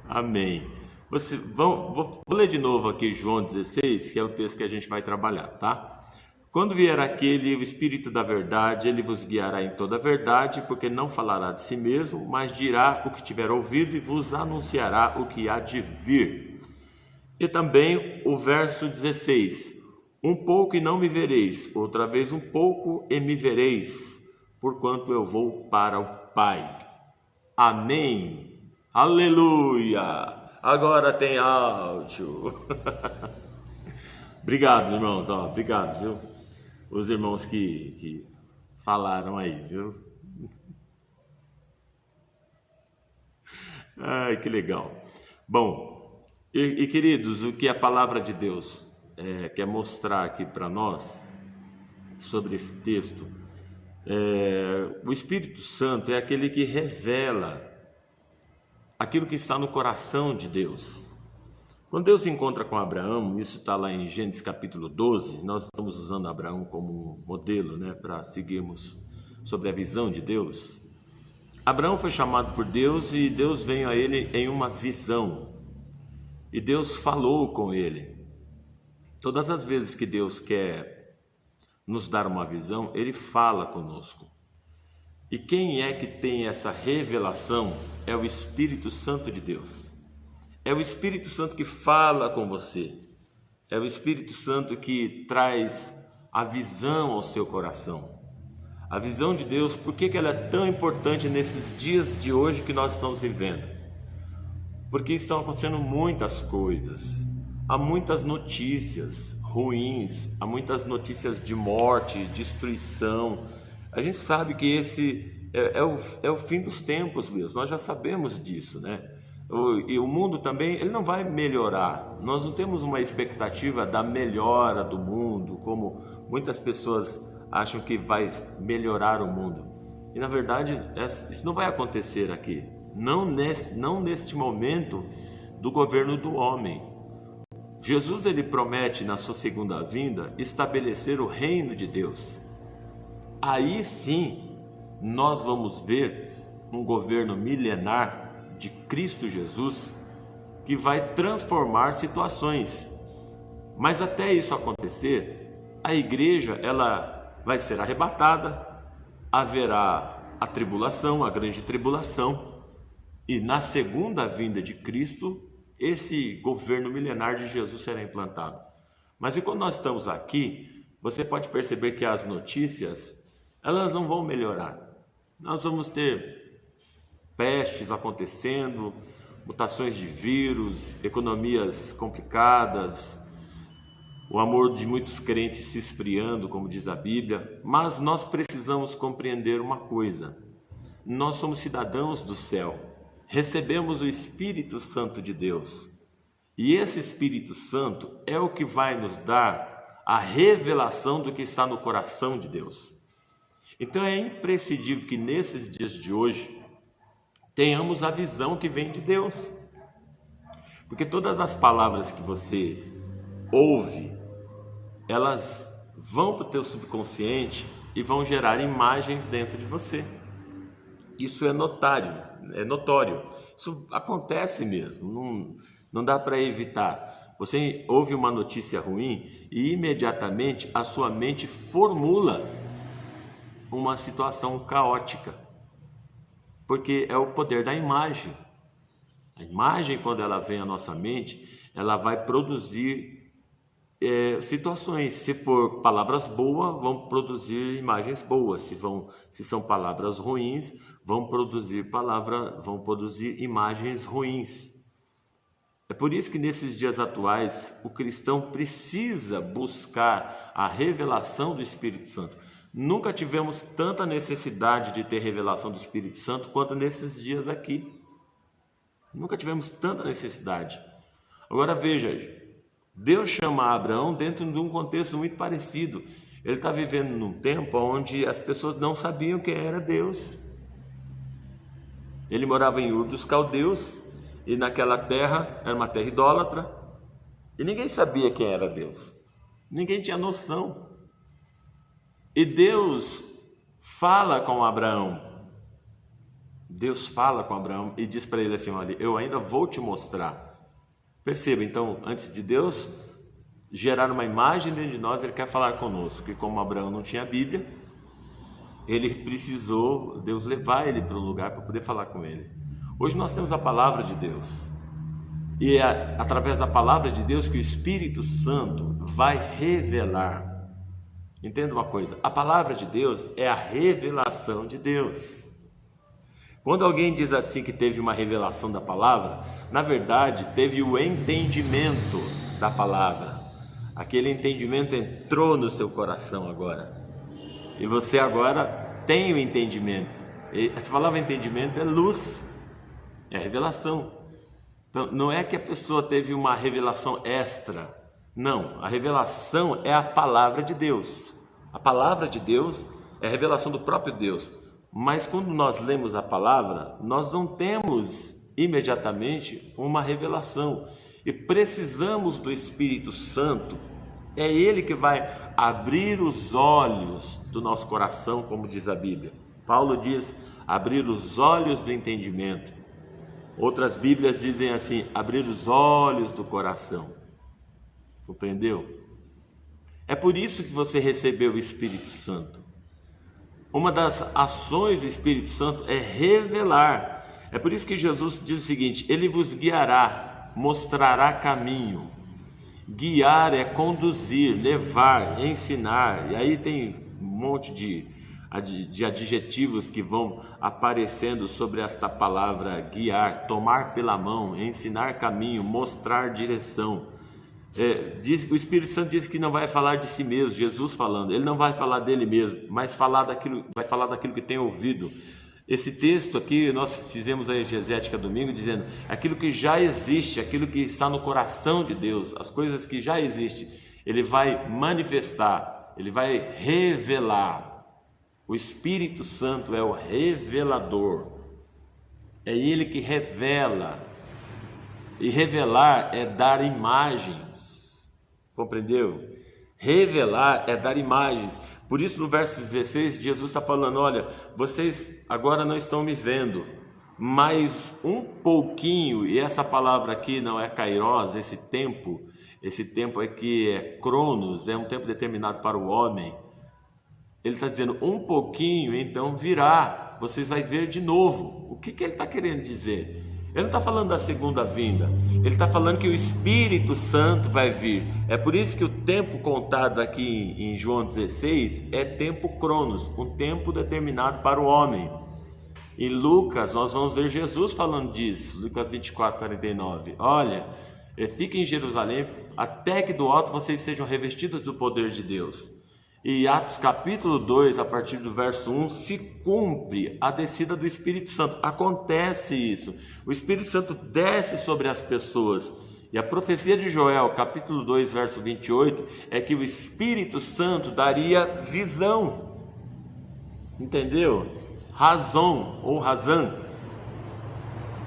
Amém. Vou ler de novo aqui João 16, que é o texto que a gente vai trabalhar, tá? Quando vier aquele, o Espírito da verdade, ele vos guiará em toda a verdade, porque não falará de si mesmo, mas dirá o que tiver ouvido e vos anunciará o que há de vir. E também o verso 16: um pouco e não me vereis, outra vez um pouco e me vereis, porquanto eu vou para o Pai. Amém. Aleluia. Agora tem áudio. Obrigado, irmãos. Obrigado, viu? Os irmãos que falaram aí, viu? Ai, que legal. Bom, queridos, o que a palavra de Deus quer mostrar aqui para nós sobre esse texto, o Espírito Santo é aquele que revela aquilo que está no coração de Deus. Quando Deus se encontra com Abraão, isso está lá em Gênesis capítulo 12, nós estamos usando Abraão como modelo, né, para seguirmos sobre a visão de Deus. Abraão foi chamado por Deus e Deus veio a ele em uma visão. E Deus falou com ele. Todas as vezes que Deus quer nos dar uma visão, Ele fala conosco. E quem é que tem essa revelação? É o Espírito Santo de Deus. É o Espírito Santo que fala com você. É o Espírito Santo que traz a visão ao seu coração. A visão de Deus, por que ela é tão importante nesses dias de hoje que nós estamos vivendo? Porque estão acontecendo muitas coisas. Há muitas notícias ruins, há muitas notícias de morte, destruição. A gente sabe que esse é o fim dos tempos mesmo, nós já sabemos disso, né? E o mundo também, ele não vai melhorar. Nós não temos uma expectativa da melhora do mundo, como muitas pessoas acham que vai melhorar o mundo. E na verdade, isso não vai acontecer aqui. Não neste momento do governo do homem. Jesus, ele promete na sua segunda vinda estabelecer o reino de Deus. Aí sim, nós vamos ver um governo milenar de Cristo Jesus que vai transformar situações. Mas até isso acontecer, a igreja ela vai ser arrebatada, haverá a tribulação, a grande tribulação, e na segunda vinda de Cristo, esse governo milenar de Jesus será implantado. Mas e quando nós estamos aqui, você pode perceber que as notícias elas não vão melhorar. Nós vamos ter pestes acontecendo, mutações de vírus, economias complicadas, o amor de muitos crentes se esfriando, como diz a Bíblia. Mas nós precisamos compreender uma coisa: nós somos cidadãos do céu, recebemos o Espírito Santo de Deus, e esse Espírito Santo é o que vai nos dar a revelação do que está no coração de Deus. Então é imprescindível que nesses dias de hoje tenhamos a visão que vem de Deus, porque todas as palavras que você ouve, elas vão para o teu subconsciente e vão gerar imagens dentro de você. Isso é notório, isso acontece mesmo, não dá para evitar. Você ouve uma notícia ruim e imediatamente a sua mente formula uma situação caótica, porque é o poder da imagem. A imagem, quando ela vem à nossa mente, ela vai produzir situações. Se for palavras boas, vão produzir imagens boas. Se são palavras ruins, vão produzir imagens ruins. É por isso que nesses dias atuais o cristão precisa buscar a revelação do Espírito Santo. Nunca tivemos tanta necessidade de ter revelação do Espírito Santo quanto nesses dias aqui. Nunca tivemos tanta necessidade. Agora veja, Deus chama Abraão dentro de um contexto muito parecido. Ele está vivendo num tempo onde as pessoas não sabiam quem era Deus. Ele morava em Ur dos Caldeus, e naquela terra era uma terra idólatra, e ninguém sabia quem era Deus. Ninguém tinha noção. E Deus fala com Abraão. Deus fala com Abraão e diz para ele assim: olha, eu ainda vou te mostrar. Perceba, então, antes de Deus gerar uma imagem dentro de nós, Ele quer falar conosco. E como Abraão não tinha Bíblia, ele precisou Deus levar ele para um lugar para poder falar com ele. Hoje nós temos a palavra de Deus. E é através da palavra de Deus que o Espírito Santo vai revelar. Entenda uma coisa, a palavra de Deus é a revelação de Deus. Quando alguém diz assim que teve uma revelação da palavra, na verdade teve o entendimento da palavra. Aquele entendimento entrou no seu coração agora. E você agora tem o entendimento. E essa palavra entendimento é luz, é revelação. Então não é que a pessoa teve uma revelação extra. Não, a revelação é a palavra de Deus. A palavra de Deus é a revelação do próprio Deus. Mas quando nós lemos a palavra, nós não temos imediatamente uma revelação. E precisamos do Espírito Santo. É Ele que vai abrir os olhos do nosso coração, como diz a Bíblia. Paulo diz, abrir os olhos do entendimento. Outras Bíblias dizem assim, abrir os olhos do coração. Compreendeu? É por isso que você recebeu o Espírito Santo. Uma das ações do Espírito Santo é revelar. É por isso que Jesus diz o seguinte: Ele vos guiará, mostrará caminho. Guiar é conduzir, levar, ensinar. E aí tem um monte de adjetivos que vão aparecendo sobre esta palavra guiar, tomar pela mão, ensinar caminho, mostrar direção. O Espírito Santo diz que não vai falar de si mesmo, Jesus falando, ele não vai falar dele mesmo, mas vai falar daquilo que tem ouvido. Esse texto aqui nós fizemos a exegética domingo dizendo aquilo que já existe, aquilo que está no coração de Deus, as coisas que já existem, ele vai manifestar, ele vai revelar. O Espírito Santo é o revelador, é ele que revela. E revelar é dar imagens, compreendeu? Revelar é dar imagens. Por isso no verso 16 Jesus está falando, olha, vocês agora não estão me vendo, mas um pouquinho, e essa palavra aqui não é kairos, esse tempo aqui é cronos, é um tempo determinado para o homem. Ele está dizendo, um pouquinho então virá, vocês vão ver de novo. O que ele está querendo dizer? Ele não está falando da segunda vinda, ele está falando que o Espírito Santo vai vir. É por isso que o tempo contado aqui em João 16 é tempo cronos, um tempo determinado para o homem. Em Lucas nós vamos ver Jesus falando disso, Lucas 24, 49. Olha, fiquem em Jerusalém até que do alto vocês sejam revestidos do poder de Deus. E Atos capítulo 2, a partir do verso 1, se cumpre a descida do Espírito Santo. Acontece isso. O Espírito Santo desce sobre as pessoas. E a profecia de Joel, capítulo 2, verso 28, é que o Espírito Santo daria visão. Entendeu? Razão ou razão.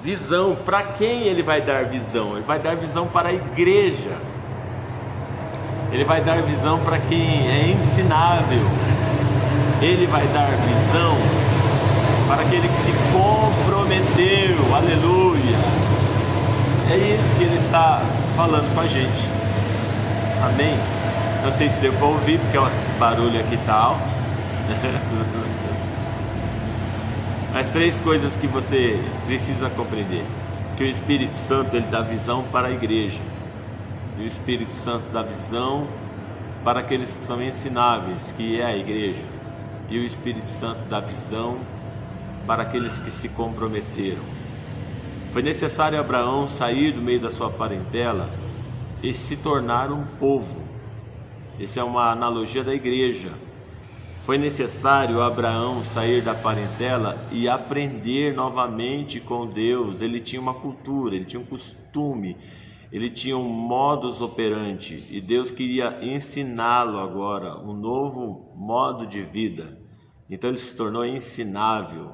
Visão. Para quem ele vai dar visão? Ele vai dar visão para a igreja. Ele vai dar visão para quem é ensinável. Ele vai dar visão para aquele que se comprometeu. Aleluia. É isso que ele está falando com a gente. Amém? Não sei se deu para ouvir, porque o barulho aqui está alto. Mas 3 coisas que você precisa compreender. Que o Espírito Santo ele dá visão para a igreja. E o Espírito Santo dá visão para aqueles que são ensináveis, que é a igreja. E o Espírito Santo dá visão para aqueles que se comprometeram. Foi necessário Abraão sair do meio da sua parentela e se tornar um povo. Essa é uma analogia da igreja. Foi necessário Abraão sair da parentela e aprender novamente com Deus. Ele tinha uma cultura, ele tinha um costume, ele tinha um modus operandi, e Deus queria ensiná-lo agora um novo modo de vida. Então ele se tornou ensinável.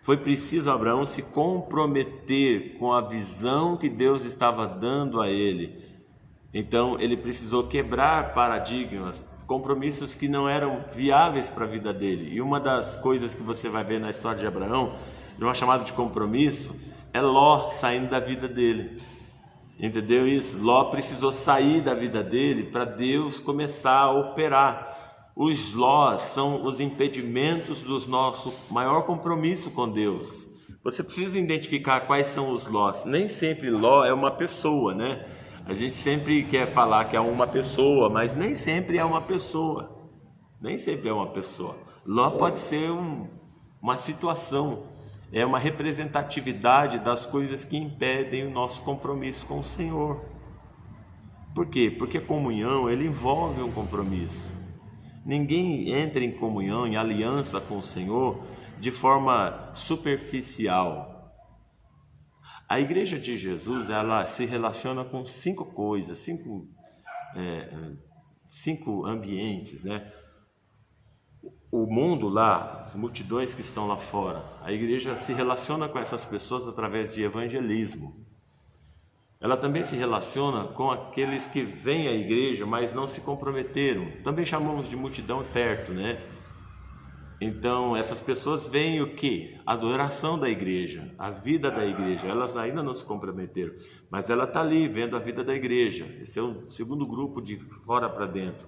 Foi preciso Abraão se comprometer com a visão que Deus estava dando a ele. Então ele precisou quebrar paradigmas, compromissos que não eram viáveis para a vida dele. E uma das coisas que você vai ver na história de Abraão de uma chamada de compromisso, é Ló saindo da vida dele. Entendeu isso? Ló precisou sair da vida dele para Deus começar a operar. Os Lós são os impedimentos do nosso maior compromisso com Deus. Você precisa identificar quais são os Lós. Nem sempre Ló é uma pessoa, né? A gente sempre quer falar que é uma pessoa, mas nem sempre é uma pessoa. Nem sempre é uma pessoa. Ló pode ser uma situação, é uma representatividade das coisas que impedem o nosso compromisso com o Senhor. Por quê? Porque a comunhão, ele envolve um compromisso. Ninguém entra em comunhão, em aliança com o Senhor de forma superficial. A igreja de Jesus, ela se relaciona com 5 coisas, cinco ambientes, né? O mundo lá, as multidões que estão lá fora, a igreja se relaciona com essas pessoas através de evangelismo. Ela também se relaciona com aqueles que vêm à igreja, mas não se comprometeram. Também chamamos de multidão perto, né? Então, essas pessoas veem o quê? A adoração da igreja, a vida da igreja. Elas ainda não se comprometeram, mas ela está ali vendo a vida da igreja. Esse é o segundo grupo, de fora para dentro.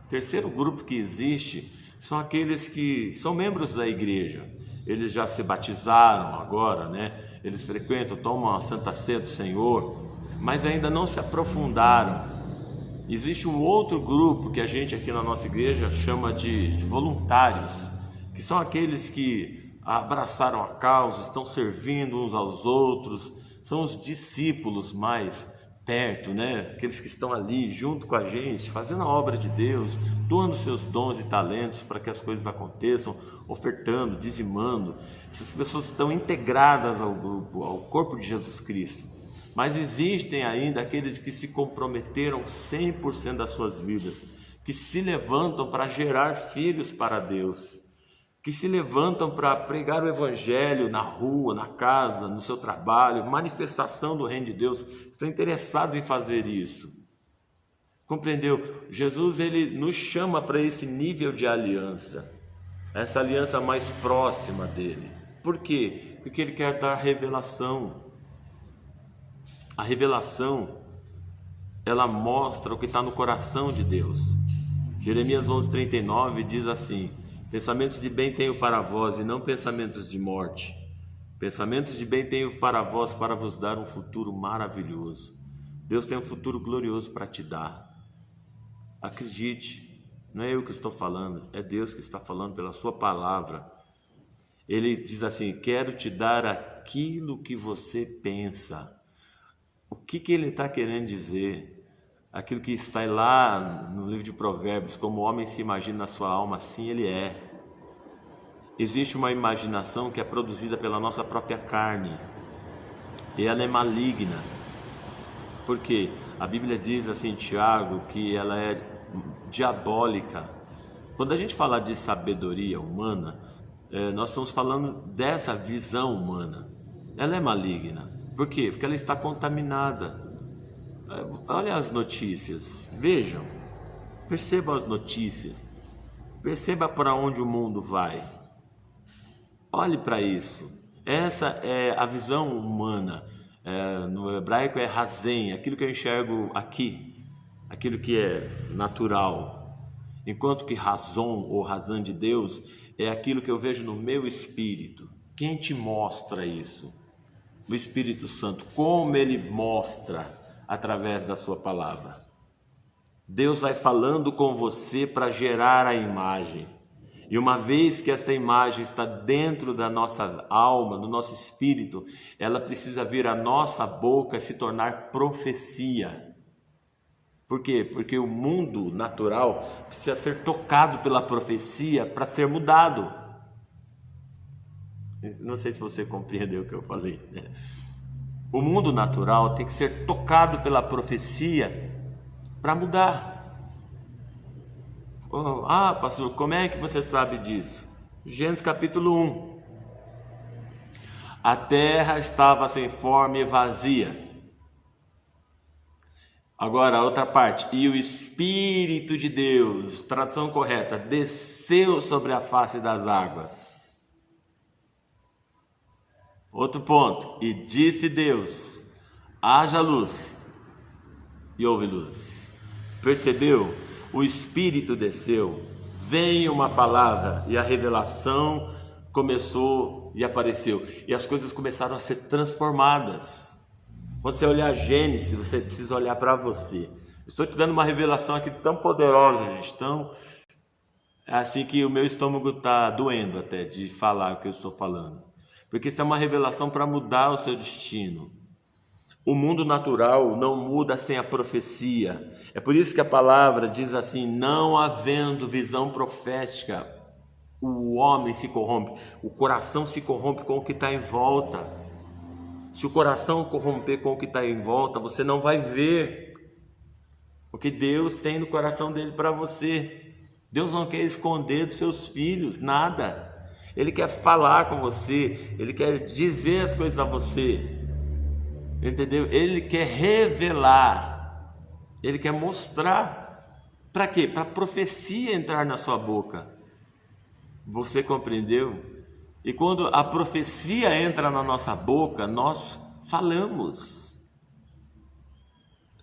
O terceiro grupo que existe são aqueles que são membros da igreja. Eles já se batizaram agora, né? Eles frequentam, tomam a Santa Ceia do Senhor, mas ainda não se aprofundaram. Existe um outro grupo que a gente aqui na nossa igreja chama de voluntários, que são aqueles que abraçaram a causa, estão servindo uns aos outros, são os discípulos mais perto, né? Aqueles que estão ali junto com a gente, fazendo a obra de Deus, doando seus dons e talentos para que as coisas aconteçam, ofertando, dizimando. Essas pessoas estão integradas ao grupo, ao corpo de Jesus Cristo. Mas existem ainda aqueles que se comprometeram 100% das suas vidas, que se levantam para gerar filhos para Deus, que se levantam para pregar o evangelho na rua, na casa, no seu trabalho, manifestação do reino de Deus, estão interessados em fazer isso. Compreendeu? Jesus, ele nos chama para esse nível de aliança, essa aliança mais próxima dele. Por quê? Porque ele quer dar revelação. A revelação, ela mostra o que está no coração de Deus. Jeremias 11:39 diz assim: pensamentos de bem tenho para vós e não pensamentos de morte. Pensamentos de bem tenho para vós, para vos dar um futuro maravilhoso. Deus tem um futuro glorioso para te dar. Acredite, não é eu que estou falando, é Deus que está falando pela sua palavra. Ele diz assim: quero te dar aquilo que você pensa. O que ele está querendo dizer? Aquilo que está lá no livro de Provérbios: como o homem se imagina na sua alma, assim ele é. Existe uma imaginação que é produzida pela nossa própria carne, e ela é maligna. Por quê? A Bíblia diz assim em Tiago que ela é diabólica. Quando a gente fala de sabedoria humana, nós estamos falando dessa visão humana. Ela é maligna. Por quê? Porque ela está contaminada. Olha as notícias, vejam, percebam as notícias, perceba para onde o mundo vai. Olhe para isso. Essa é a visão humana. No hebraico é razem, aquilo que eu enxergo aqui, aquilo que é natural. Enquanto que razão ou razão de Deus é aquilo que eu vejo no meu espírito. Quem te mostra isso? O Espírito Santo. Como ele mostra? Através da sua palavra. Deus vai falando com você para gerar a imagem. E uma vez que esta imagem está dentro da nossa alma, do nosso espírito, ela precisa vir à nossa boca e se tornar profecia. Por quê? Porque o mundo natural precisa ser tocado pela profecia para ser mudado. Não sei se você compreendeu o que eu falei, né? O mundo natural tem que ser tocado pela profecia para mudar. Pastor, como é que você sabe disso? Gênesis capítulo 1. A terra estava sem forma e vazia. Agora a outra parte. E o Espírito de Deus, tradução correta, desceu sobre a face das águas. Outro ponto. E disse Deus: haja luz. E houve luz. Percebeu? O Espírito desceu. Veio uma palavra e a revelação começou e apareceu. E as coisas começaram a ser transformadas. Quando você olhar Gênesis, você precisa olhar para você. Estou te dando uma revelação aqui tão poderosa, gente. Tão assim que o meu estômago está doendo até de falar o que eu estou falando. Porque isso é uma revelação para mudar o seu destino. O mundo natural não muda sem a profecia. É por isso que a palavra diz assim: não havendo visão profética, o homem se corrompe, o coração se corrompe com o que está em volta. Se o coração corromper com o que está em volta, você não vai ver o que Deus tem no coração dele para você. Deus não quer esconder dos seus filhos nada. Ele quer falar com você, Ele quer dizer as coisas a você. Entendeu? Ele quer revelar, Ele quer mostrar. Para quê? Para a profecia entrar na sua boca. Você compreendeu? E quando a profecia entra na nossa boca, nós falamos.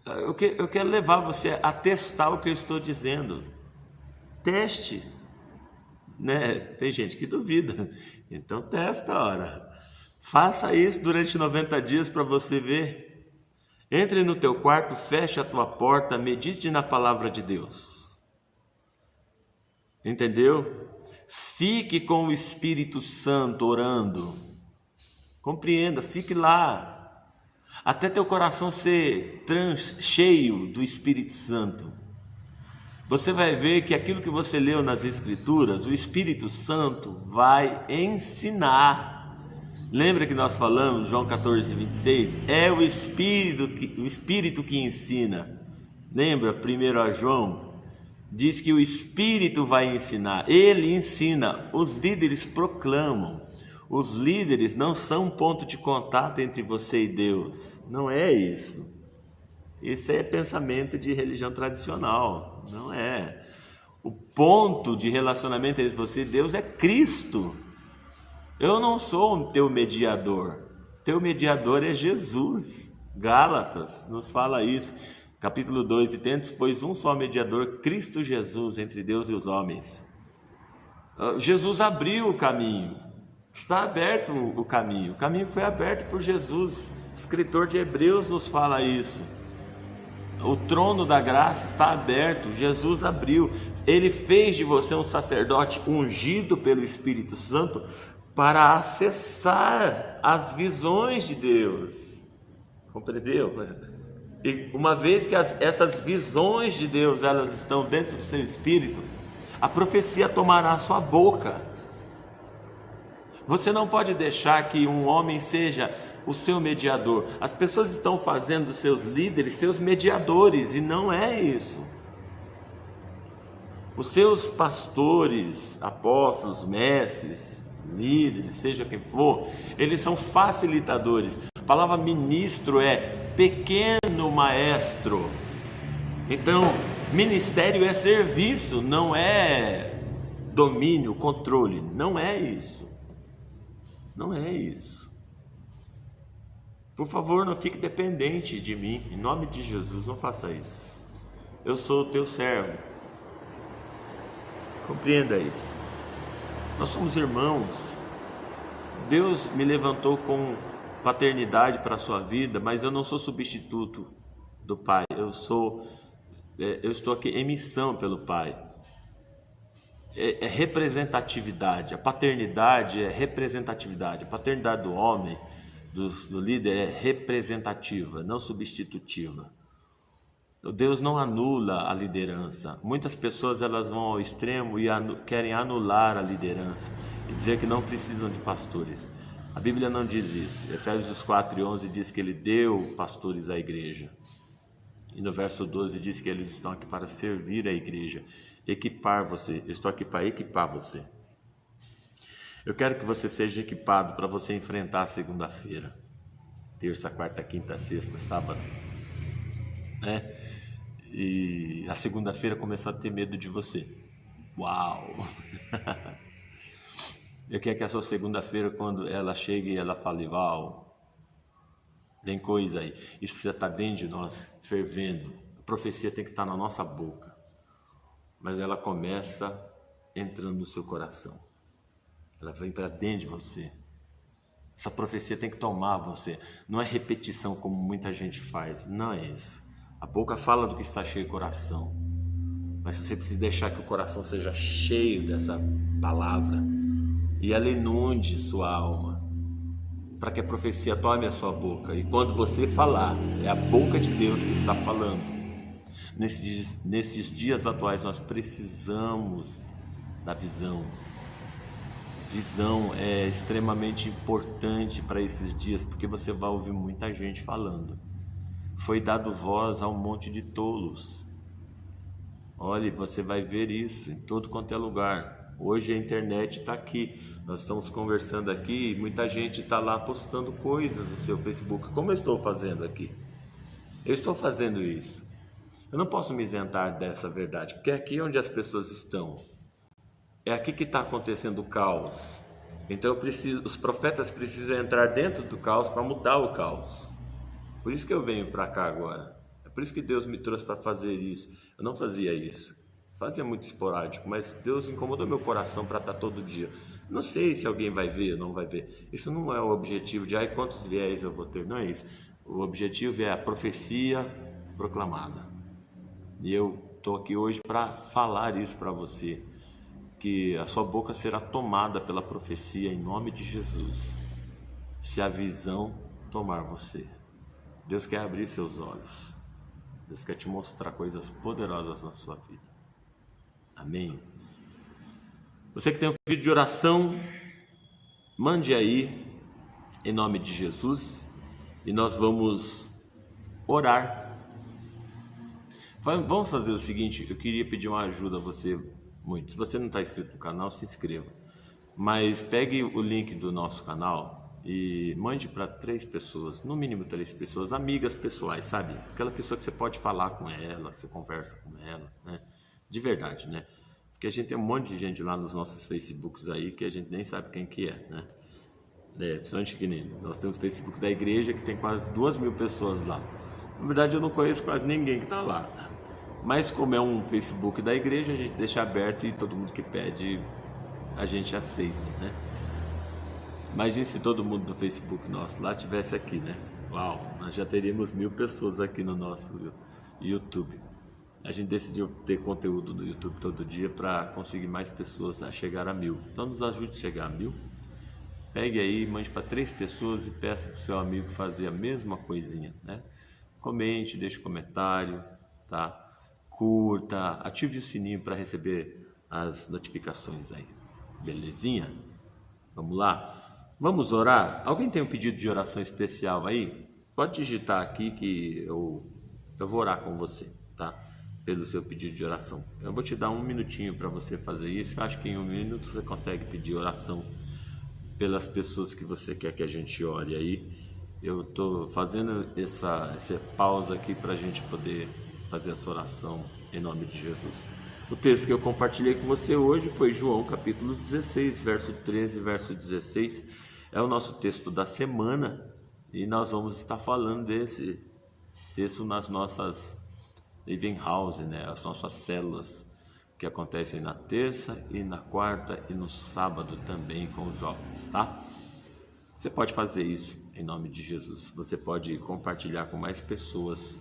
Eu quero levar você a testar o que eu estou dizendo. Teste. Né? Tem gente que duvida. Então testa, ora. Faça isso durante 90 dias para você ver. Entre no teu quarto, feche a tua porta, medite na palavra de Deus. Entendeu? Fique com o Espírito Santo orando. Compreenda, fique lá. Até teu coração ser cheio do Espírito Santo. Você vai ver que aquilo que você leu nas Escrituras, o Espírito Santo vai ensinar. Lembra que nós falamos, João 14, 26? É o Espírito que ensina. Lembra, 1 João? Diz que o Espírito vai ensinar. Ele ensina, os líderes proclamam. Os líderes não são um ponto de contato entre você e Deus. Não é isso. Isso é pensamento de religião tradicional. Não é. O ponto de relacionamento entre você e Deus é Cristo. Eu não sou o teu mediador. Teu mediador é Jesus. Gálatas nos fala isso. Capítulo 2: e tendes, pois, um só mediador, Cristo Jesus, entre Deus e os homens. Jesus abriu o caminho. Está aberto o caminho. O caminho foi aberto por Jesus. O escritor de Hebreus nos fala isso. O trono da graça está aberto. Jesus abriu. Ele fez de você um sacerdote ungido pelo Espírito Santo para acessar as visões de Deus. Compreendeu? E uma vez que essas visões de Deus elas estão dentro do seu espírito, a profecia tomará a sua boca. Você não pode deixar que um homem seja o seu mediador. As pessoas estão fazendo dos seus líderes seus mediadores, e não é isso. Os seus pastores, apóstolos, mestres, líderes, seja quem for, eles são facilitadores. A palavra ministro é pequeno maestro. Então, ministério é serviço, não é domínio, controle. Não é isso. Não é isso. Por favor, não fique dependente de mim. Em nome de Jesus, não faça isso. Eu sou o teu servo. Compreenda isso. Nós somos irmãos. Deus me levantou com paternidade para a sua vida, mas eu não sou substituto do Pai. Eu estou aqui em missão pelo Pai. É representatividade. A paternidade é representatividade. A paternidade do homem, do líder, é representativa, não substitutiva. Deus não anula a liderança. Muitas pessoas elas vão ao extremo e querem anular a liderança e dizer que não precisam de pastores. A Bíblia não diz isso. Efésios 4:11 diz que Ele deu pastores à igreja. E no verso 12 diz que eles estão aqui para servir a igreja, equipar você. Eu estou aqui para equipar você. Eu quero que você seja equipado para você enfrentar a segunda-feira, terça, quarta, quinta, sexta, sábado, né? E a segunda-feira começar a ter medo de você. Uau! Eu quero que a sua segunda-feira, quando ela chegue, ela fale, Val, tem coisa aí. Isso precisa estar dentro de nós, fervendo. A profecia tem que estar na nossa boca. Mas ela começa entrando no seu coração. Ela vem para dentro de você. Essa profecia tem que tomar você. Não é repetição como muita gente faz. Não é isso. A boca fala do que está cheio o coração. Mas você precisa deixar que o coração seja cheio dessa palavra. E ela inunde sua alma. Para que a profecia tome a sua boca. E quando você falar, é a boca de Deus que está falando. Nesses dias atuais nós precisamos da visão. Visão é extremamente importante para esses dias, porque você vai ouvir muita gente falando. Foi dado voz a um monte de tolos. Olhe, você vai ver isso em todo quanto é lugar. Hoje a internet está aqui. Nós estamos conversando aqui e muita gente está lá postando coisas no seu Facebook. Como eu estou fazendo aqui? Eu estou fazendo isso. Eu não posso me isentar dessa verdade, porque é aqui onde as pessoas estão. É aqui que está acontecendo o caos. Então os profetas precisam entrar dentro do caos para mudar o caos. Por isso que eu venho para cá agora. É por isso que Deus me trouxe para fazer isso. Eu não fazia isso. Fazia muito esporádico, mas Deus incomodou meu coração para estar todo dia. Não sei se alguém vai ver ou não vai ver. Isso não é o objetivo de quantos viés eu vou ter. Não é isso. O objetivo é a profecia proclamada. E eu estou aqui hoje para falar isso para você. Que a sua boca será tomada pela profecia em nome de Jesus, se a visão tomar você. Deus quer abrir seus olhos, Deus quer te mostrar coisas poderosas na sua vida. Amém? Você que tem um pedido de oração, mande aí em nome de Jesus e nós vamos orar. Vamos fazer o seguinte, eu queria pedir uma ajuda a você muito. Se você não está inscrito no canal, se inscreva. Mas pegue o link do nosso canal e mande para 3 pessoas, no mínimo 3 pessoas, amigas pessoais, sabe? Aquela pessoa que você pode falar com ela, você conversa com ela, né? De verdade, né? Porque a gente tem um monte de gente lá nos nossos Facebooks aí que a gente nem sabe quem que é, né? Principalmente que nem nós temos o Facebook da igreja que tem quase 2.000 pessoas lá. Na verdade eu não conheço quase ninguém que está lá. Mas como é um Facebook da igreja, a gente deixa aberto e todo mundo que pede, a gente aceita, né? Imagine se todo mundo do Facebook nosso lá tivesse aqui, né? Uau, nós já teríamos 1.000 pessoas aqui no nosso YouTube. A gente decidiu ter conteúdo no YouTube todo dia para conseguir mais pessoas a chegar a 1.000. Então nos ajude a chegar a 1.000. Pegue aí, mande para 3 pessoas e peça para o seu amigo fazer a mesma coisinha, né? Comente, deixe comentário, tá? Curta, ative o sininho para receber as notificações aí, belezinha? Vamos lá? Vamos orar? Alguém tem um pedido de oração especial aí? Pode digitar aqui que eu vou orar com você, tá? Pelo seu pedido de oração. Eu vou te dar 1 minutinho para você fazer isso. Eu acho que em 1 minuto você consegue pedir oração pelas pessoas que você quer que a gente ore aí. Eu estou fazendo essa pausa aqui para a gente poder fazer essa oração em nome de Jesus. O texto que eu compartilhei com você hoje foi João capítulo 16, verso 13 e verso 16. É o nosso texto da semana e nós vamos estar falando desse texto nas nossas Living House, né? As nossas células que acontecem na terça e na quarta e no sábado também com os jovens, tá? Você pode fazer isso em nome de Jesus. Você pode compartilhar com mais pessoas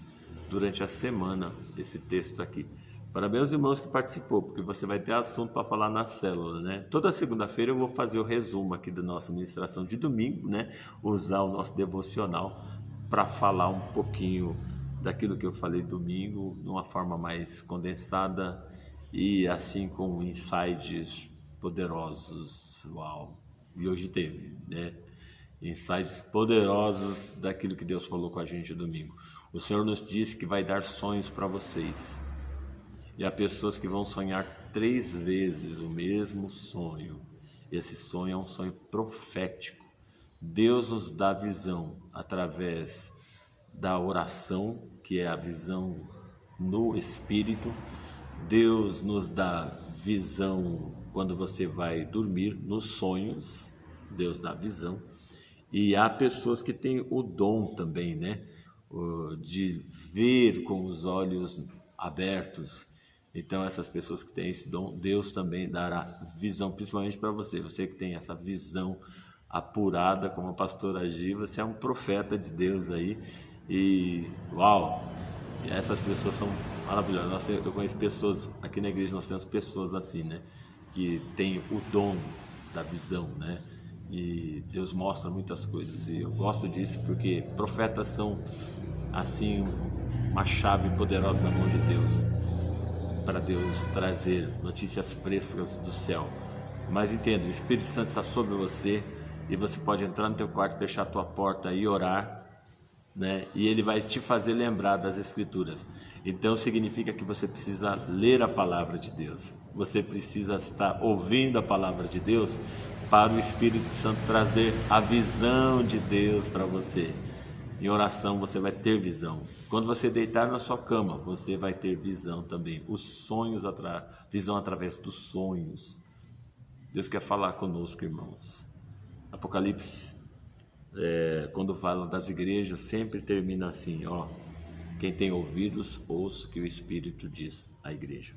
durante a semana esse texto aqui. Parabéns aos irmãos que participou, porque você vai ter assunto para falar na célula, né? Toda segunda-feira eu vou fazer o resumo aqui da nossa ministração de domingo, né? Usar o nosso devocional para falar um pouquinho daquilo que eu falei domingo, de uma forma mais condensada e assim com insights poderosos. Uau! E hoje teve, né? Insights poderosos daquilo que Deus falou com a gente domingo. O Senhor nos disse que vai dar sonhos para vocês. E há pessoas que vão sonhar 3 vezes o mesmo sonho. Esse sonho é um sonho profético. Deus nos dá visão através da oração, que é a visão no Espírito. Deus nos dá visão quando você vai dormir, nos sonhos, Deus dá visão. E há pessoas que têm o dom também, né? De ver com os olhos abertos. Então, essas pessoas que têm esse dom, Deus também dará visão, principalmente para você. Você que tem essa visão apurada, como a pastora Gi, você é um profeta de Deus aí. E, uau! E essas pessoas são maravilhosas. Eu conheço pessoas, aqui na igreja nós temos pessoas assim, né? Que têm o dom da visão, né? E Deus mostra muitas coisas. E eu gosto disso porque profetas são, assim, uma chave poderosa na mão de Deus, para Deus trazer notícias frescas do céu. Mas entenda, o Espírito Santo está sobre você e você pode entrar no teu quarto, fechar a tua porta e orar, né? E ele vai te fazer lembrar das Escrituras. Então significa que você precisa ler a palavra de Deus. Você precisa estar ouvindo a palavra de Deus para o Espírito Santo trazer a visão de Deus para você. Em oração você vai ter visão. Quando você deitar na sua cama, você vai ter visão também. Os sonhos, visão através dos sonhos. Deus quer falar conosco, irmãos. Apocalipse, quando fala das igrejas, sempre termina assim, ó. Quem tem ouvidos, ouça o que o Espírito diz à igreja.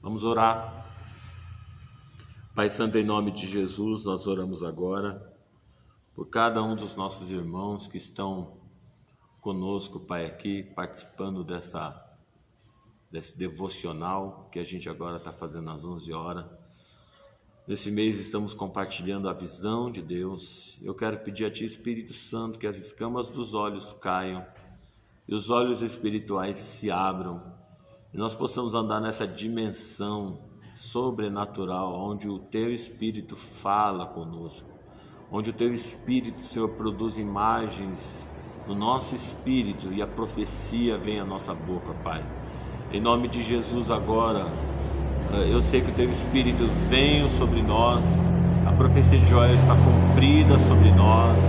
Vamos orar. Pai Santo, em nome de Jesus, nós oramos agora por cada um dos nossos irmãos que estão conosco, Pai, aqui participando desse devocional que a gente agora está fazendo às 11 horas. Nesse mês estamos compartilhando a visão de Deus. Eu quero pedir a Ti, Espírito Santo, que as escamas dos olhos caiam e os olhos espirituais se abram e nós possamos andar nessa dimensão sobrenatural, onde o Teu Espírito fala conosco, onde o Teu Espírito, Senhor, produz imagens no nosso espírito e a profecia vem à nossa boca, Pai. Em nome de Jesus agora, eu sei que o Teu Espírito vem sobre nós, a profecia de Joel está cumprida sobre nós,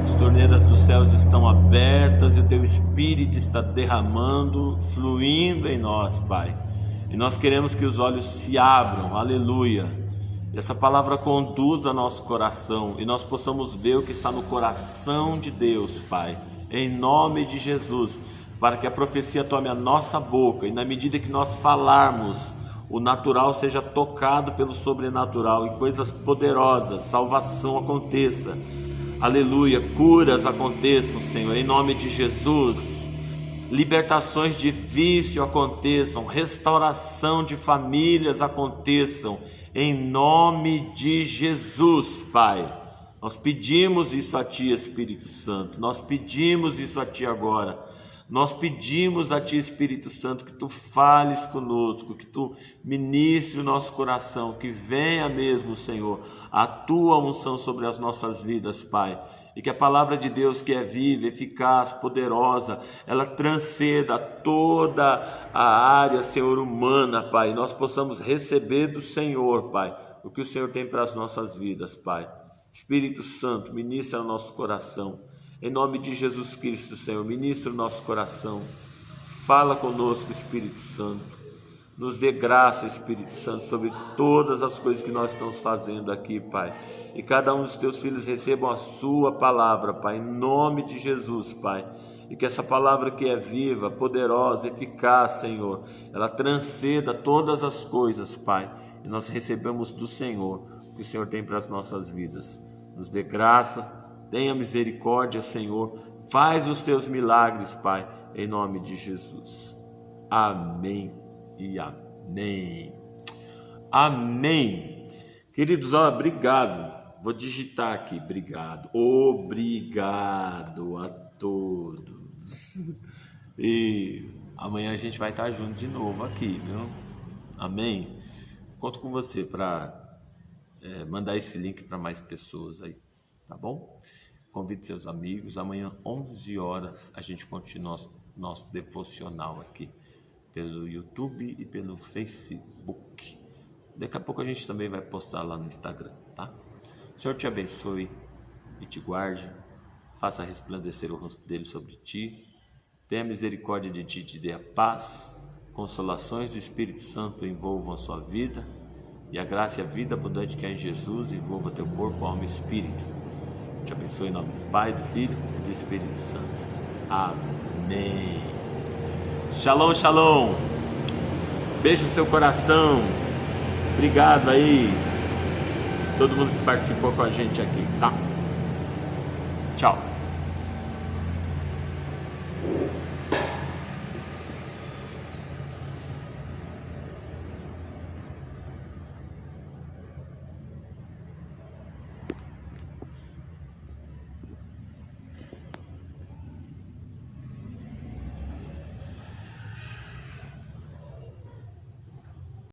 as torneiras dos céus estão abertas e o Teu Espírito está derramando, fluindo em nós, Pai. E nós queremos que os olhos se abram, aleluia. E essa palavra conduza nosso coração e nós possamos ver o que está no coração de Deus, Pai, em nome de Jesus, para que a profecia tome a nossa boca e na medida que nós falarmos, o natural seja tocado pelo sobrenatural e coisas poderosas, salvação aconteça, aleluia, curas aconteçam, Senhor, em nome de Jesus. Libertações de vício aconteçam, restauração de famílias aconteçam, em nome de Jesus, Pai. Nós pedimos isso a Ti, Espírito Santo, nós pedimos isso a Ti agora. Nós pedimos a Ti, Espírito Santo, que Tu fales conosco, que Tu ministre o nosso coração, que venha mesmo, Senhor, a Tua unção sobre as nossas vidas, Pai. E que a palavra de Deus, que é viva, eficaz, poderosa, ela transcenda toda a área, Senhor, humana, Pai. E nós possamos receber do Senhor, Pai, o que o Senhor tem para as nossas vidas, Pai. Espírito Santo, ministra o nosso coração. Em nome de Jesus Cristo, Senhor, ministra o nosso coração. Fala conosco, Espírito Santo. Nos dê graça, Espírito Santo, sobre todas as coisas que nós estamos fazendo aqui, Pai. E cada um dos Teus filhos recebam a Sua palavra, Pai, em nome de Jesus, Pai. E que essa palavra que é viva, poderosa, eficaz, Senhor, ela transcenda todas as coisas, Pai. E nós recebemos do Senhor o que o Senhor tem para as nossas vidas. Nos dê graça, tenha misericórdia, Senhor. Faz os Teus milagres, Pai, em nome de Jesus. Amém. E amém. Amém. Queridos, obrigado. Vou digitar aqui, obrigado. Obrigado a todos. E amanhã a gente vai estar junto de novo aqui, viu? Amém. Conto com você para mandar esse link para mais pessoas aí, tá bom? Convide seus amigos. Amanhã, 11 horas, a gente continua nosso devocional aqui pelo YouTube e pelo Facebook. Daqui a pouco a gente também vai postar lá no Instagram, tá? O Senhor te abençoe e te guarde, faça resplandecer o rosto dele sobre ti, tenha misericórdia de ti, te dê a paz, consolações do Espírito Santo envolvam a sua vida e a graça e a vida abundante que há em Jesus envolva teu corpo, alma e espírito. Te abençoe em nome do Pai, do Filho e do Espírito Santo. Amém. Shalom, shalom. Beijo no seu coração. Obrigado aí, todo mundo que participou com a gente aqui, tá? Tchau.